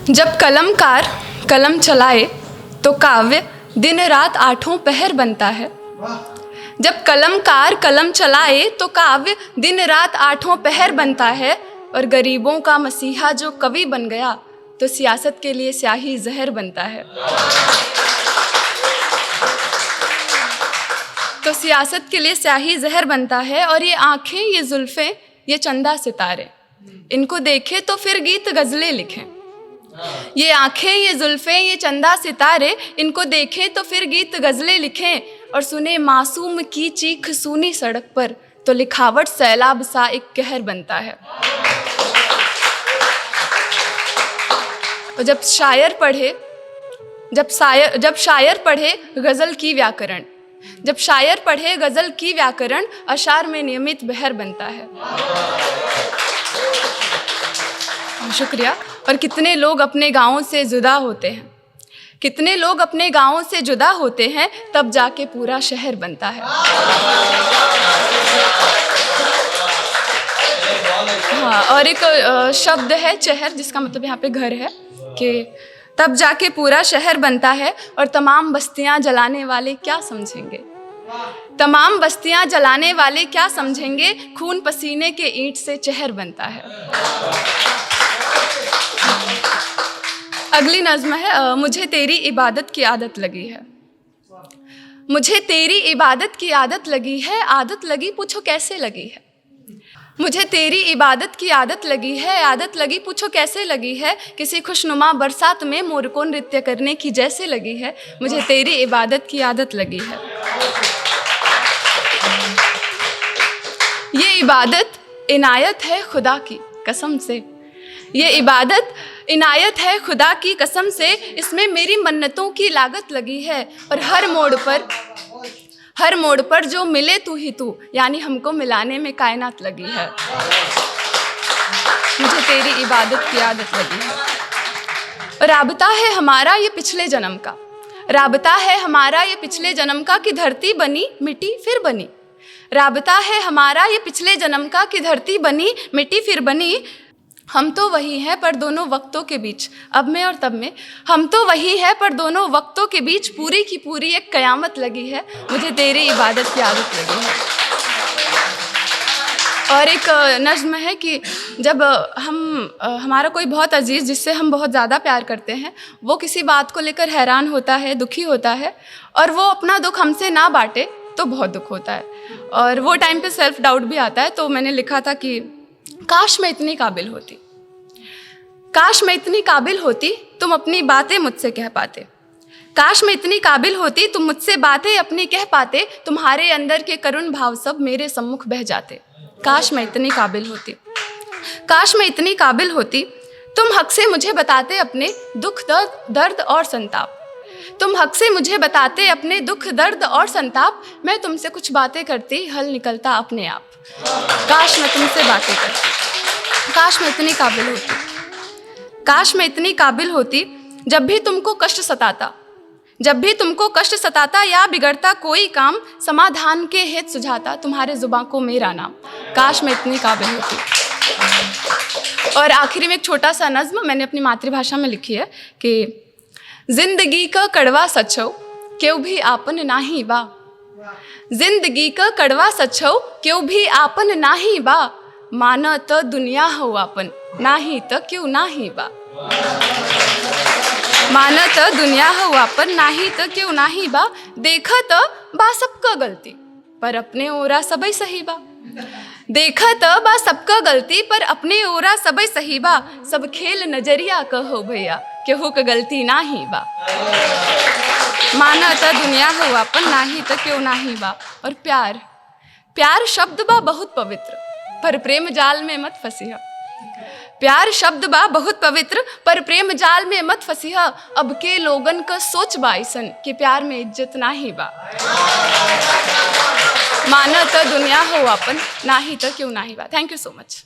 जब कलमकार कलम चलाए तो काव्य दिन रात आठों पहर बनता है। जब कलमकार कलम चलाए तो काव्य दिन रात आठों पहर बनता है। और गरीबों का मसीहा जो कवि बन गया तो सियासत के लिए स्याही जहर बनता है। तो सियासत के लिए स्याही जहर बनता है। और ये आँखें, ये जुल्फ़ें, ये चंदा सितारे, इनको देखे तो फिर गीत गज़लें लिखें। ये आँखें, ये जुल्फ़ें, ये चंदा सितारे, इनको देखें तो फिर गीत गज़लें लिखें। और सुने मासूम की चीख सूनी सड़क पर तो लिखावट सैलाब सा एक कहर बनता है। और जब शायर पढ़े गज़ल की व्याकरण, जब शायर पढ़े गज़ल की व्याकरण, अशार में नियमित बहर बनता है। शुक्रिया। और कितने लोग अपने गाँवों से जुदा होते हैं, कितने लोग अपने गाँवों से जुदा होते हैं, तब जाके पूरा शहर बनता है। हाँ, और एक शब्द है चहर, जिसका मतलब यहाँ पे घर है, कि तब जाके पूरा शहर बनता है। और तमाम बस्तियाँ जलाने वाले क्या समझेंगे, तमाम बस्तियाँ जलाने वाले क्या समझेंगे, खून पसीने के ईंट से चहर बनता है। अगली नज़्म है, मुझे तेरी इबादत की आदत लगी है। मुझे तेरी इबादत की आदत लगी है, आदत लगी पूछो कैसे लगी है। मुझे तेरी इबादत की आदत लगी है, आदत लगी पूछो कैसे लगी है। किसी खुशनुमा बरसात में मोर को नृत्य करने की जैसे लगी है। मुझे तेरी इबादत की आदत लगी है। ये इबादत इनायत है खुदा की कसम से, ये इबादत इनायत है खुदा की कसम से। इसमें मेरी मन्नतों की लागत लगी है। और हर मोड़ पर जो मिले तू ही तू, यानी हमको मिलाने में कायनात लगी है। मुझे तेरी इबादत की आदत लगी है। और राबता है हमारा ये पिछले जन्म का, राबता है हमारा ये पिछले जन्म का, कि धरती बनी मिट्टी फिर बनी। राबता है हमारा ये पिछले जन्म का, कि धरती बनी मिट्टी फिर बनी। हम तो वही हैं पर दोनों वक्तों के बीच, अब में और तब में, हम तो वही हैं पर दोनों वक्तों के बीच पूरी की पूरी एक कयामत लगी है। मुझे तेरी इबादत की आदत लगी है। और एक नज़्म है कि जब हमारा कोई बहुत अजीज़, जिससे हम बहुत ज़्यादा प्यार करते हैं, वो किसी बात को लेकर हैरान होता है, दुखी होता है, और वो अपना दुख हमसे ना बांटे तो बहुत दुख होता है। और वो टाइम पे सेल्फ डाउट भी आता है। तो मैंने लिखा था कि काश मैं इतनी काबिल होती, काश मैं इतनी काबिल होती, तुम अपनी बातें मुझसे कह पाते। काश मैं इतनी काबिल होती, तुम मुझसे बातें अपनी कह पाते। तुम्हारे अंदर के करुण भाव सब मेरे सम्मुख बह जाते। काश मैं इतनी काबिल होती, काश मैं इतनी काबिल होती, तुम हक से मुझे बताते अपने दुख दर्द और संताप। तुम हक से मुझे बताते अपने दुख दर्द और संताप। मैं तुमसे कुछ बातें करती, हल निकलता अपने आप। काश मैं तुमसे बातें करती, काश मैं इतनी काबिल होती, काश मैं इतनी काबिल होती। जब भी तुमको कष्ट सताता, जब भी तुमको कष्ट सताता या बिगड़ता कोई काम, समाधान के हेतु सुझाता तुम्हारे जुबां को मेरा नाम। काश मैं इतनी काबिल होती। और आखिरी में एक छोटा सा नज़्म मैंने अपनी मातृभाषा में लिखी है कि जिंदगी का कड़वा सचो क्यों भी आपन नाही बा, जिंदगी का कड़वा सचो क्यों भी आपन नाही बा। माना तो दुनिया हो आपन, नाही तो क्यों नाही बा। माना तो दुनिया हो आपन, नाही तो क्यों नाही बा। देखा तो बा सबका गलती पर अपने ओरा सबई सही बा। देखा तो बा सबका गलती पर अपने ओरा सबई सही बा। सब खेल नजरिया कहो भैया, केहू का गलती नाही बा। माना तो दुनिया हो आपन, नाही तो क्यों नाही बा। और प्यार, प्यार शब्द बा बहुत पवित्र, पर प्रेम जाल में मत फंसिहा। प्यार शब्द बा बहुत पवित्र, पर प्रेम जाल में मत फंसिहा। अब के लोगन का सोच बाइसन कि प्यार में इज्जत नाही बा। माना तो दुनिया हो अपन, नाही तो क्यों नाही बा। Thank you so much.